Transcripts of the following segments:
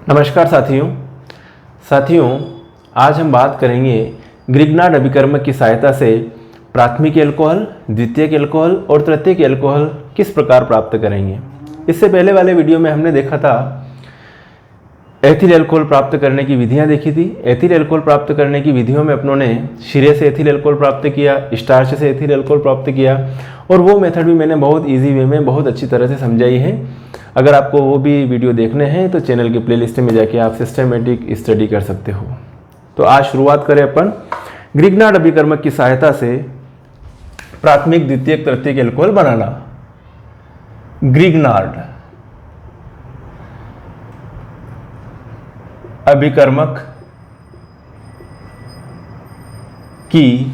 नमस्कार साथियों, आज हम बात करेंगे ग्रिग्नार्ड अभिकर्मक की सहायता से प्राथमिक एल्कोहल, द्वितीयक एल्कोहल और तृतीयक एल्कोहल किस प्रकार प्राप्त करेंगे। इससे पहले वाले वीडियो में हमने देखा था एथिल एल्कोहल प्राप्त करने की विधियां देखी थी। एथिल एल्कोहल प्राप्त करने की विधियों में अपनों ने शीरे से एथिल एल्कोहल प्राप्त किया, स्टार्च से एथिल एल्कोहल प्राप्त किया, और वो मेथड भी मैंने बहुत इजी वे में बहुत अच्छी तरह से समझाई है। अगर आपको वो भी वीडियो देखने हैं तो चैनल की प्लेलिस्ट में जाके आप सिस्टमेटिक स्टडी कर सकते हो। तो आज शुरुआत करें अपन ग्रिग्नार्ड अभिकर्मक की सहायता से प्राथमिक, द्वितीयक, तृतीयक एल्कोहल बनाना। ग्रिग्नार्ड अभिकर्मक की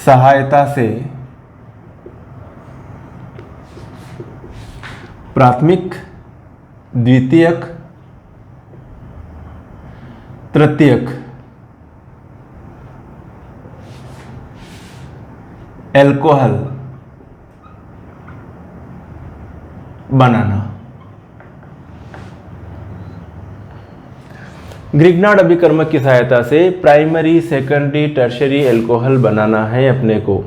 सहायता से प्राथमिक, द्वितीयक, तृतीयक एल्कोहल बनाना। ग्रिग्नार्ड अभिकर्मक की सहायता से प्राइमरी, सेकेंडरी, टर्शरी एल्कोहल बनाना है अपने को।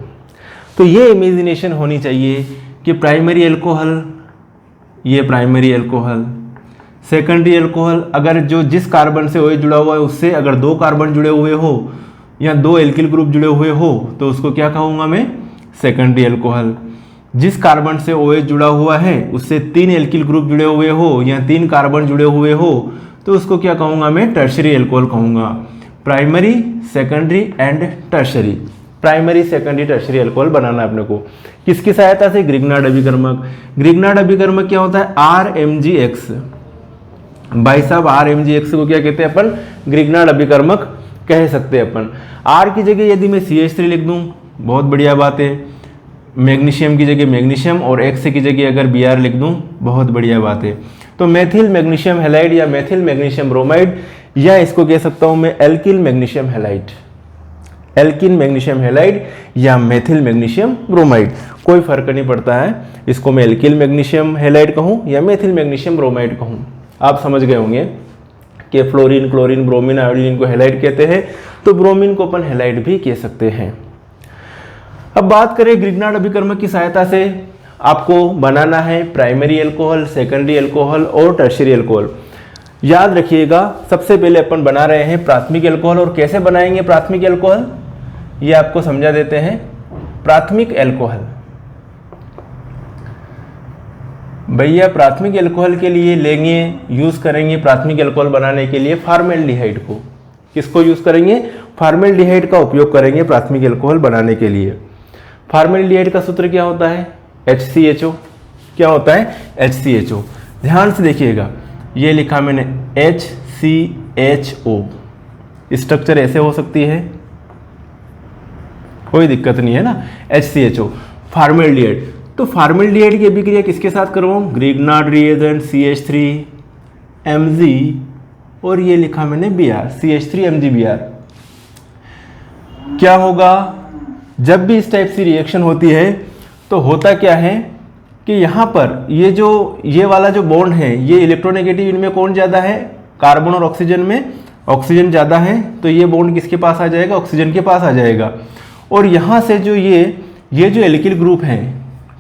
तो ये इमेजिनेशन होनी चाहिए कि प्राइमरी एल्कोहल, ये प्राइमरी एल्कोहल, सेकेंडरी एल्कोहल, अगर जो जिस कार्बन से OH जुड़ा हुआ है उससे अगर 2 कार्बन जुड़े हुए हो या 2 एल्किल ग्रुप जुड़े हुए हो तो उसको क्या कहूँगा मैं, सेकेंडरी एल्कोहल। जिस कार्बन से OH जुड़ा हुआ है उससे 3 एल्किल ग्रुप जुड़े हुए हो या 3 कार्बन जुड़े हुए हो तो उसको क्या कहूँगा मैं, टर्शरी एल्कोहल कहूँगा। Primary, secondary and tertiary, primary, secondary, tertiary alcohol बनाना अपने को। किसकी सहायता से, ग्रिग्नार्ड अभिकर्मक। ग्रिग्नार्ड अभिकर्मक क्या होता है, RMgX। भाई साहब RMgX को क्या कहते हैं अपन, ग्रिग्नार्ड अभिकर्मक कह सकते हैं अपन। R की जगह यदि मैं CH3 लिख दूं बहुत बढ़िया बात है, मैग्नीशियम की जगह मैग्नीशियम और X की जगह अगर Br लिख दूं बहुत बढ़िया बात है। तो मेथिल मैग्नीशियम हैलाइड या मेथिल मैग्नीशियम ब्रोमाइड, या इसको कह सकता हूं मैं alkyl magnesium halide, alkene magnesium halide या मेथिल मैग्नीशियम ब्रोमाइड, कोई फर्क नहीं पड़ता है। इसको मैं एल्किल मैग्नीशियम हैलाइड कहूं या मेथिल मैग्नीशियम ब्रोमाइड कहूं, आप समझ गए होंगे कि फ्लोरीन, क्लोरीन, ब्रोमीन, आयोडीन को हैलाइड कहते हैं, तो ब्रोमीन को अपन हैलाइड भी कह सकते हैं। अब बात करें ग्रिग्नार्ड अभिकर्मक की सहायता से आपको बनाना है प्राइमरी एल्कोहल, सेकेंडरी एल्कोहल और टर्शरी एल्कोहल। याद रखिएगा सबसे पहले अपन बना रहे हैं प्राथमिक एल्कोहल, और कैसे बनाएंगे प्राथमिक एल्कोहल ये आपको समझा देते हैं। प्राथमिक एल्कोहल, भैया प्राथमिक एल्कोहल के लिए लेंगे, यूज करेंगे प्राथमिक एल्कोहल बनाने के लिए फॉर्मेल्डिहाइड को। किसको यूज करेंगे, फॉर्मेल्डिहाइड का उपयोग करेंगे प्राथमिक एल्कोहल बनाने के लिए। फॉर्मेल्डिहाइड का सूत्र क्या होता है, HCHO। क्या होता है, HCHO। ध्यान से देखिएगा, ये लिखा मैंने HCHO। स्ट्रक्चर ऐसे हो सकती है, कोई दिक्कत नहीं है ना, HCHO फॉर्मेल्डिहाइड। तो फॉर्मेल्डिहाइड की अभिक्रिया किसके साथ करवाऊं, ग्रिग्नार्ड रिएजेंट CH3Mg, और ये लिखा मैंने Br, CH3MgBr। क्या होगा, जब भी इस टाइप से रिएक्शन होती है तो होता क्या है कि यहाँ पर ये वाला जो बॉन्ड है, ये इलेक्ट्रोनेगेटिव, इनमें कौन ज़्यादा है, कार्बन और ऑक्सीजन में ऑक्सीजन ज़्यादा है, तो ये बॉन्ड किसके पास आ जाएगा, ऑक्सीजन के पास आ जाएगा। और यहाँ से जो ये जो एल्किल ग्रुप है,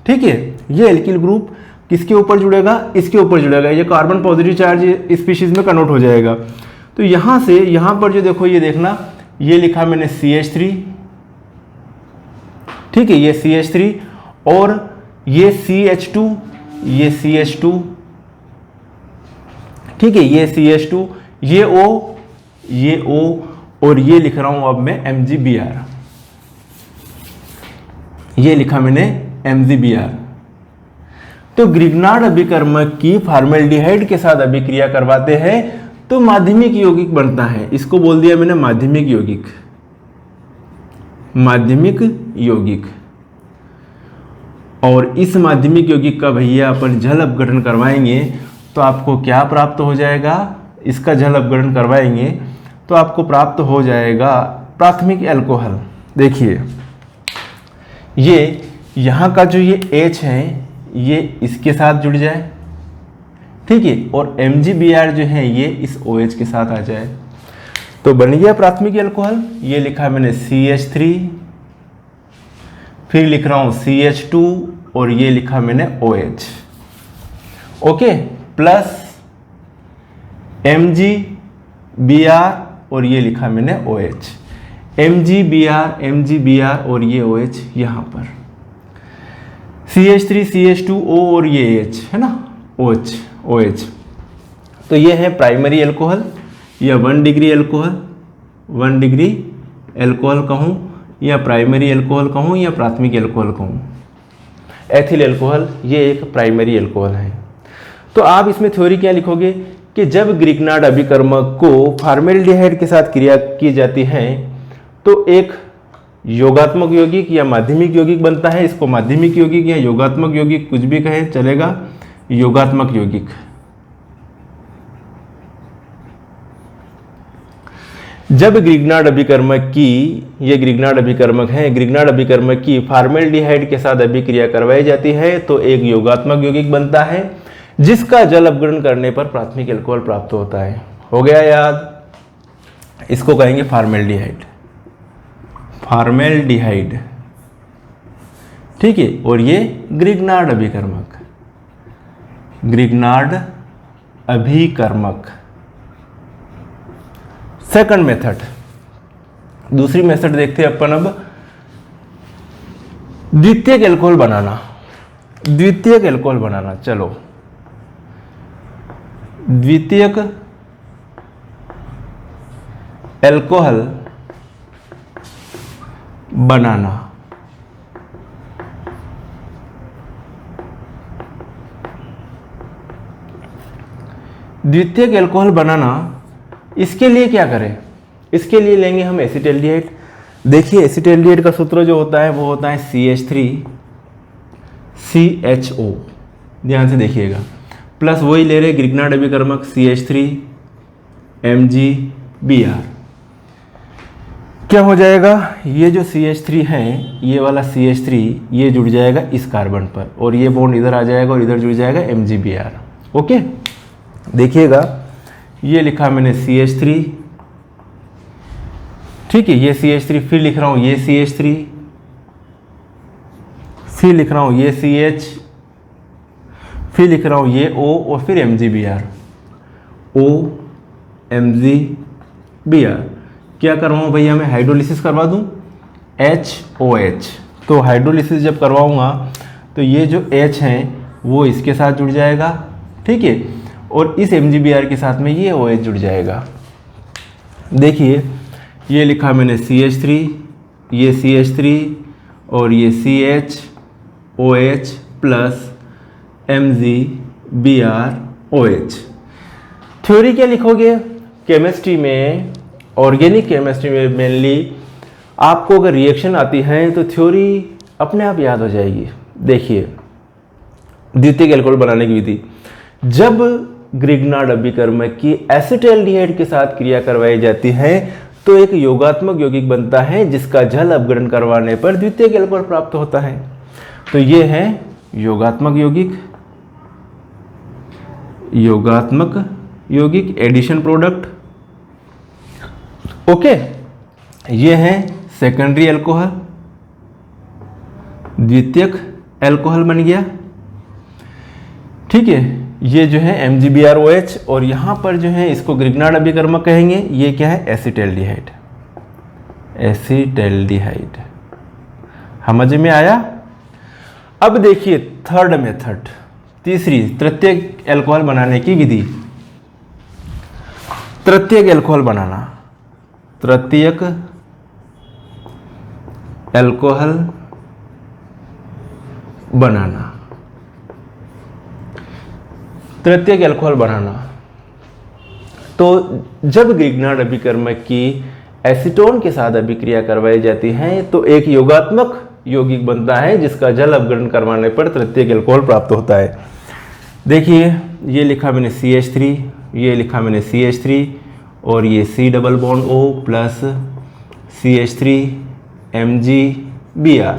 ठीक है, ये एल्किल ग्रुप किसके ऊपर जुड़ेगा, इसके ऊपर जुड़ेगा, ये कार्बन पॉजिटिव चार्ज स्पीशीज में कन्वर्ट हो जाएगा। तो यहाँ से यहाँ पर जो देखो, ये देखना, ये लिखा मैंने CH3, ठीक है, ये CH3 और ये CH2, ये CH2, ठीक है, ये CH2, ये O और ये लिख रहा हूं अब मैं MgBr, ये लिखा मैंने MgBr। तो ग्रिग्नार्ड अभिकर्मक की फॉर्मेल्डिहाइड के साथ अभिक्रिया करवाते हैं तो माध्यमिक यौगिक बनता है। इसको बोल दिया मैंने माध्यमिक यौगिक, माध्यमिक यौगिक। और इस माध्यमिक यौगिक का भैया अपन जल अपघटन करवाएंगे तो आपको क्या प्राप्त हो जाएगा, इसका जल अपघटन करवाएंगे तो आपको प्राप्त हो जाएगा प्राथमिक एल्कोहल। देखिए ये यहाँ का जो ये H है ये इसके साथ जुड़ जाए, ठीक है, और MgBr जो है ये इस OH के साथ आ जाए तो बन गया प्राथमिक अल्कोहल। ये लिखा मैंने CH3, फिर लिख रहा हूं CH2 और ये लिखा मैंने OH। ओके, प्लस MgBr और ये लिखा मैंने OH। MgBr और ये OH यहाँ पर, CH3 CH2O और ये H है ना, OH। तो ये है प्राइमरी अल्कोहल या 1 डिग्री अल्कोहल, 1 डिग्री अल्कोहल कहूँ या प्राइमरी अल्कोहल कहूँ या प्राथमिक अल्कोहल कहूँ। एथिल अल्कोहल ये एक प्राइमरी अल्कोहल है। तो आप इसमें थ्योरी क्या लिखोगे कि जब ग्रिग्नार्ड अभिकर्मक को फॉर्मेल्डिहाइड के साथ क्रिया की जाती है तो एक योगात्मक यौगिक या माध्यमिक यौगिक बनता है। इसको माध्यमिक यौगिक या योगात्मक यौगिक कुछ भी कहे चलेगा, योगात्मक यौगिक। जब ग्रिग्नार्ड अभिकर्मक की, ये ग्रिग्नार्ड अभिकर्मक है, ग्रिग्नार्ड अभिकर्मक की फॉर्मेल्डिहाइड के साथ अभिक्रिया करवाई जाती है तो एक योगात्मक यौगिक बनता है जिसका जल अपघटन करने पर प्राथमिक अल्कोहल प्राप्त होता है। हो गया याद? इसको कहेंगे फॉर्मेल्डिहाइड, फॉर्मेल्डिहाइड, ठीक है। और ये ग्रिग्नार्ड अभिकर्मक, ग्रिग्नार्ड अभिकर्मक। सेकंड मेथड, दूसरी मेथड देखते हैं अपन अब, द्वितीयक अल्कोहल बनाना। द्वितीयक अल्कोहल बनाना, चलो द्वितीयक अल्कोहल बनाना। द्वितीयक अल्कोहल बनाना, इसके लिए क्या करें? इसके लिए लेंगे हम एसिटाल्डिहाइड। देखिए एसिटाल्डिहाइड का सूत्र जो होता है वो होता है CH3CHO, ध्यान से देखिएगा, प्लस वही ले रहे ग्रिग्नार्ड अभिकर्मक CH3MgBr। क्या हो जाएगा? ये जो CH3 है, ये वाला CH3 ये जुड़ जाएगा इस कार्बन पर और ये बॉन्ड इधर आ जाएगा और इधर जुड़ जाएगा MgBr। ओके, देखिएगा ये लिखा मैंने CH3, ठीक है, ये CH3, फिर लिख रहा हूँ ये CH3, फिर लिख रहा हूँ ये CH, फिर लिख रहा हूँ ये O और फिर MgBr, O MgBr। क्या करवाऊँ भैया? मैं हाइड्रोलिसिस करवा दूँ, HOH। तो हाइड्रोलिसिस जब करवाऊँगा तो ये जो H हैं वो इसके साथ जुड़ जाएगा, ठीक है, और इस MgBr के साथ में ये OH जुड़ जाएगा। देखिए ये लिखा मैंने CH3, ये CH3 और ये CHOH प्लस MgBrOH। थ्योरी क्या लिखोगे? केमिस्ट्री में, ऑर्गेनिक केमिस्ट्री में मेनली आपको अगर रिएक्शन आती है तो थ्योरी अपने आप याद हो जाएगी। देखिए द्वितीयक अल्कोहल बनाने की विधि, जब ग्रिग्नार्ड अभिकर्मक की एसिटाल्डिहाइड के साथ क्रिया करवाई जाती है तो एक योगात्मक यौगिक बनता है जिसका जल अपघटन करवाने पर द्वितीयक अल्कोहल प्राप्त होता है। तो ये है योगात्मक यौगिक, योगात्मक यौगिक एडिशन प्रोडक्ट। ओके, ये है सेकेंडरी अल्कोहल, द्वितीयक अल्कोहल बन गया, ठीक है। ये जो है MgBrOH और यहाँ पर जो है इसको ग्रिग्नार्ड अभिकर्मक कहेंगे। ये क्या है? Acetaldehyde, acetaldehyde. समझ में आया? अब देखिए थर्ड मेथड, तीसरी, तृतीयक अल्कोहल बनाने की विधि। तृतीयक अल्कोहल बनाना, तृतीयक अल्कोहल बनाना, तृतीयक अल्कोहल बनाना। तो जब ग्रिग्नार्ड अभिकर्मक की एसीटोन के साथ अभिक्रिया करवाई जाती है तो एक योगात्मक यौगिक बनता है जिसका जल अपघटन करवाने पर तृतीयक अल्कोहल प्राप्त होता है। देखिए ये लिखा मैंने CH3, ये लिखा मैंने CH3 और ये C double bond O plus CH3 MgBr।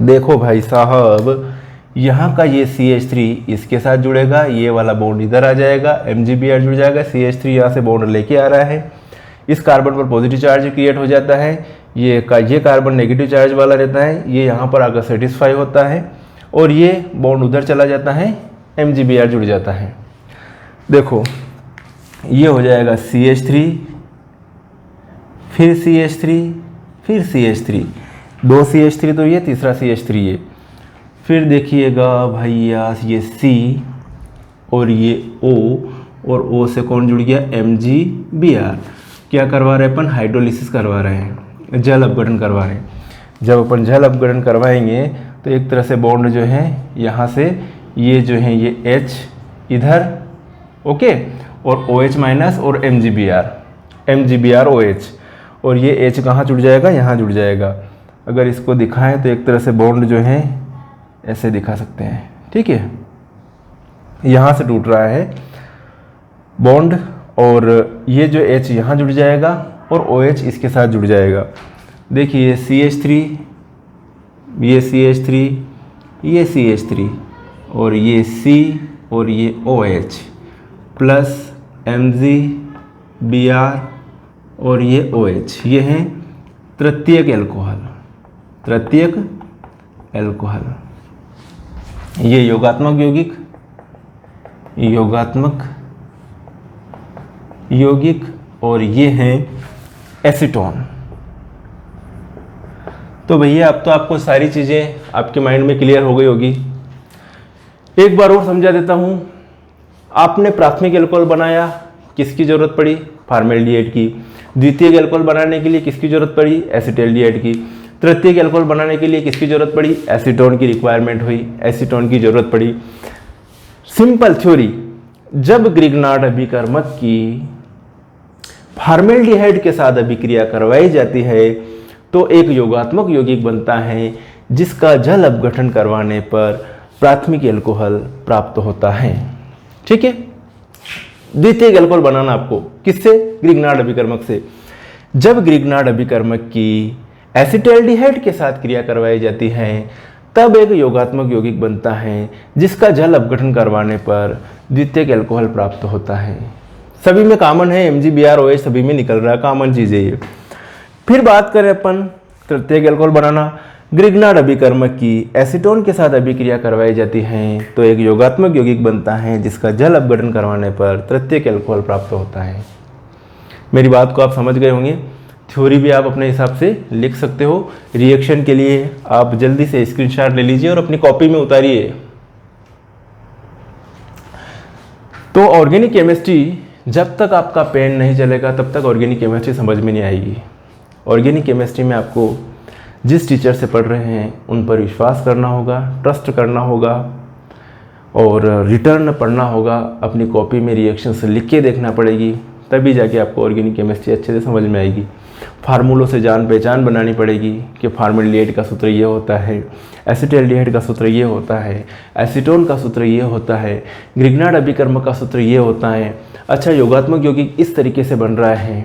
देखो भाई साहब यहाँ का ये CH3 इसके साथ जुड़ेगा, ये वाला बॉन्ड इधर आ जाएगा, MgBr जुड़ जाएगा, CH3 यहाँ से बॉन्ड लेके आ रहा है, इस कार्बन पर पॉजिटिव चार्ज क्रिएट हो जाता है, ये कार्बन नेगेटिव चार्ज वाला रहता है, ये यहाँ पर आकर सेटिस्फाई होता है और ये बॉन्ड उधर चला जाता है, MgBr जुड़ जाता है। देखो ये हो जाएगा CH3, फिर CH3, फिर CH3, 2 CH3 तो ये, तीसरा CH3 ये, फिर देखिएगा भैया ये C और ये O, और O से कौन जुड़ गया, MgBr। क्या करवा रहे हैं अपन, हाइड्रोलिसिस करवा रहे हैं, जल अपघटन करवा रहे हैं। जब अपन जल अपघटन करवाएंगे तो एक तरह से बॉन्ड जो है यहाँ से ये जो है ये H इधर, ओके, और OH माइनस और MgBr OH, और ये H कहाँ जुड़ जाएगा, यहाँ जुड़ जाएगा। अगर इसको दिखाएं तो एक तरह से बॉन्ड जो है ऐसे दिखा सकते हैं, ठीक है, यहाँ से टूट रहा है बॉन्ड, और ये जो H यहाँ जुड़ जाएगा और OH इसके साथ जुड़ जाएगा। देखिए CH3, ये CH3, ये CH3, और ये C और ये OH प्लस MgBr और ये OH, ये हैं तृतीयक एल्कोहल, तृतीयक एल्कोहल। ये योगात्मक यौगिक, योगात्मक यौगिक, और ये हैं एसीटोन। तो भैया अब तो आपको सारी चीज़ें आपके माइंड में क्लियर हो गई होगी। एक बार और समझा देता हूँ। आपने प्राथमिक एल्कोहल बनाया, किसकी ज़रूरत पड़ी, फॉर्मेल्डिहाइड की। द्वितीयक एल्कोहल बनाने के लिए किसकी ज़रूरत पड़ी, एसिटाल्डिहाइड की। तृतीयक एल्कोहल बनाने के लिए किसकी ज़रूरत पड़ी, एसीटोन की रिक्वायरमेंट हुई, एसीटोन की ज़रूरत पड़ी। सिंपल थ्योरी, जब ग्रिग्नार्ड अभिकर्मक की फॉर्मेल्डिहाइड के साथ अभिक्रिया करवाई जाती है तो एक योगात्मक यौगिक बनता है जिसका जल अपघटन करवाने पर प्राथमिक एल्कोहल प्राप्त होता है। ठीक है, द्वितीयक एल्कोहल बनाना आपको किससे, ग्रिग्नार्ड अभिकर्मक से। जब ग्रिग्नार्ड अभिकर्मक की एसिटाल्डिहाइड के साथ क्रिया करवाई जाती है तब एक योगात्मक यौगिक बनता है जिसका जल अपघटन करवाने पर द्वितीयक एल्कोहल प्राप्त होता है। सभी में कॉमन है, MgBr OH सभी में निकल रहा है, कॉमन चीज़ है ये। फिर बात करें अपन तृतीयक एल्कोहल बनाना, ग्रिग्नार्ड अभिकर्मक की एसीटोन के साथ अभिक्रिया करवाई जाती है तो एक योगात्मक यौगिक बनता है जिसका जल अपघटन करवाने पर तृतीयक एल्कोहल प्राप्त होता है। मेरी बात को आप समझ गए होंगे। थ्योरी भी आप अपने हिसाब से लिख सकते हो। रिएक्शन के लिए आप जल्दी से स्क्रीनशॉट ले लीजिए और अपनी कॉपी में उतारिए। तो ऑर्गेनिक केमिस्ट्री, जब तक आपका पेन नहीं चलेगा तब तक ऑर्गेनिक केमिस्ट्री समझ में नहीं आएगी। ऑर्गेनिक केमिस्ट्री में आपको जिस टीचर से पढ़ रहे हैं उन पर विश्वास करना होगा, ट्रस्ट करना होगा और रिटर्न पढ़ना होगा। अपनी कॉपी में रिएक्शंस लिख के देखना पड़ेगी, तभी जाके आपको ऑर्गेनिक केमिस्ट्री अच्छे से समझ में आएगी। फार्मूलों से जान पहचान बनानी पड़ेगी कि फॉर्मेल्डिहाइड का सूत्र ये होता है, एसिटाल्डिहाइड का सूत्र ये होता है, एसीटोन का सूत्र ये होता है, ग्रिग्नार्ड अभिकर्मक का सूत्र ये होता है। अच्छा, योगात्मक यौगिक इस तरीके से बन रहा है,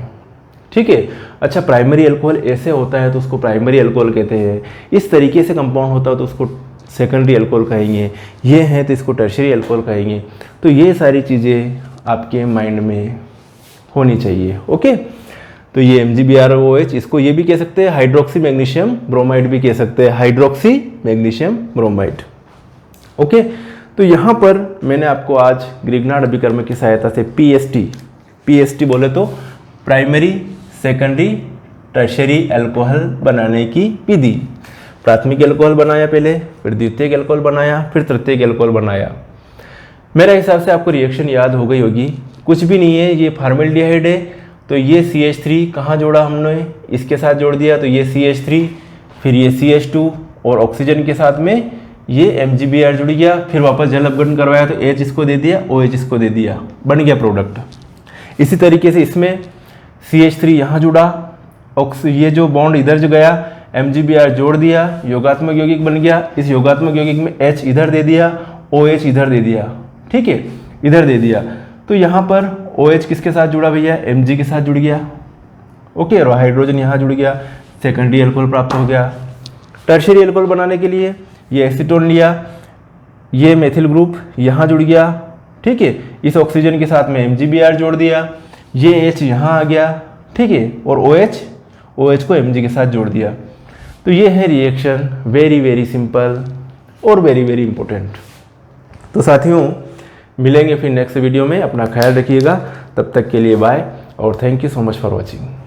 ठीक है। अच्छा, प्राइमरी अल्कोहल ऐसे होता है तो उसको प्राइमरी अल्कोहल कहते हैं। इस तरीके से कंपाउंड होता है तो उसको सेकेंडरी अल्कोहल कहेंगे। ये हैं तो इसको टर्शियरी अल्कोहल कहेंगे। तो ये सारी चीज़ें आपके माइंड में होनी चाहिए। ओके, तो ये MgBr OH, इसको ये भी कह सकते हैं हाइड्रोक्सी मैग्नीशियम ब्रोमाइड भी कह सकते हैं, हाइड्रोक्सी मैग्नीशियम ब्रोमाइड। ओके, तो यहाँ पर मैंने आपको आज ग्रिग्नार्ड अभिकर्मक की सहायता से PST बोले तो प्राइमरी सेकेंडरी टर्शियरी अल्कोहल बनाने की विधि। प्राथमिक एल्कोहल बनाया पहले, फिर द्वितीयक एल्कोहल बनाया, फिर तृतीयक एल्कोहल बनाया। मेरे हिसाब से आपको रिएक्शन याद हो गई होगी। कुछ भी नहीं है, ये फॉर्मेल्डिहाइड है तो ये CH3 कहाँ जोड़ा हमने, इसके साथ जोड़ दिया तो ये CH3, फिर ये CH2 और ऑक्सीजन के साथ में ये MgBr जुड़ गया। फिर वापस जल अपघटन करवाया तो H इसको दे दिया, OH इसको दे दिया, बन गया प्रोडक्ट। इसी तरीके से इसमें CH3 यहाँ जुड़ा, ये जो बॉन्ड इधर जो गया, MgBr जोड़ दिया, योगात्मक यौगिक बन गया। इस योगात्मक यौगिक में H इधर दे दिया, OH इधर दे दिया, ठीक है, इधर दे दिया। तो यहाँ पर OH किसके साथ जुड़ा भैया, Mg के साथ जुड़ गया। ओके, और हाइड्रोजन यहाँ जुड़ गया, सेकेंडरी एल्कोहल प्राप्त हो गया। टर्शियरी एल्कोहल बनाने के लिए ये एसीटोन लिया, ये मेथिल ग्रुप यहाँ जुड़ गया, ठीक है, इस ऑक्सीजन के साथ में MgBr जोड़ दिया, ये H यहाँ आ गया, ठीक है, और OH को Mg के साथ जोड़ दिया। तो ये है रिएक्शन, वेरी वेरी सिंपल और वेरी वेरी इंपॉर्टेंट। तो साथियों मिलेंगे फिर नेक्स्ट वीडियो में, अपना ख्याल रखिएगा, तब तक के लिए बाय और thank you so much for watching.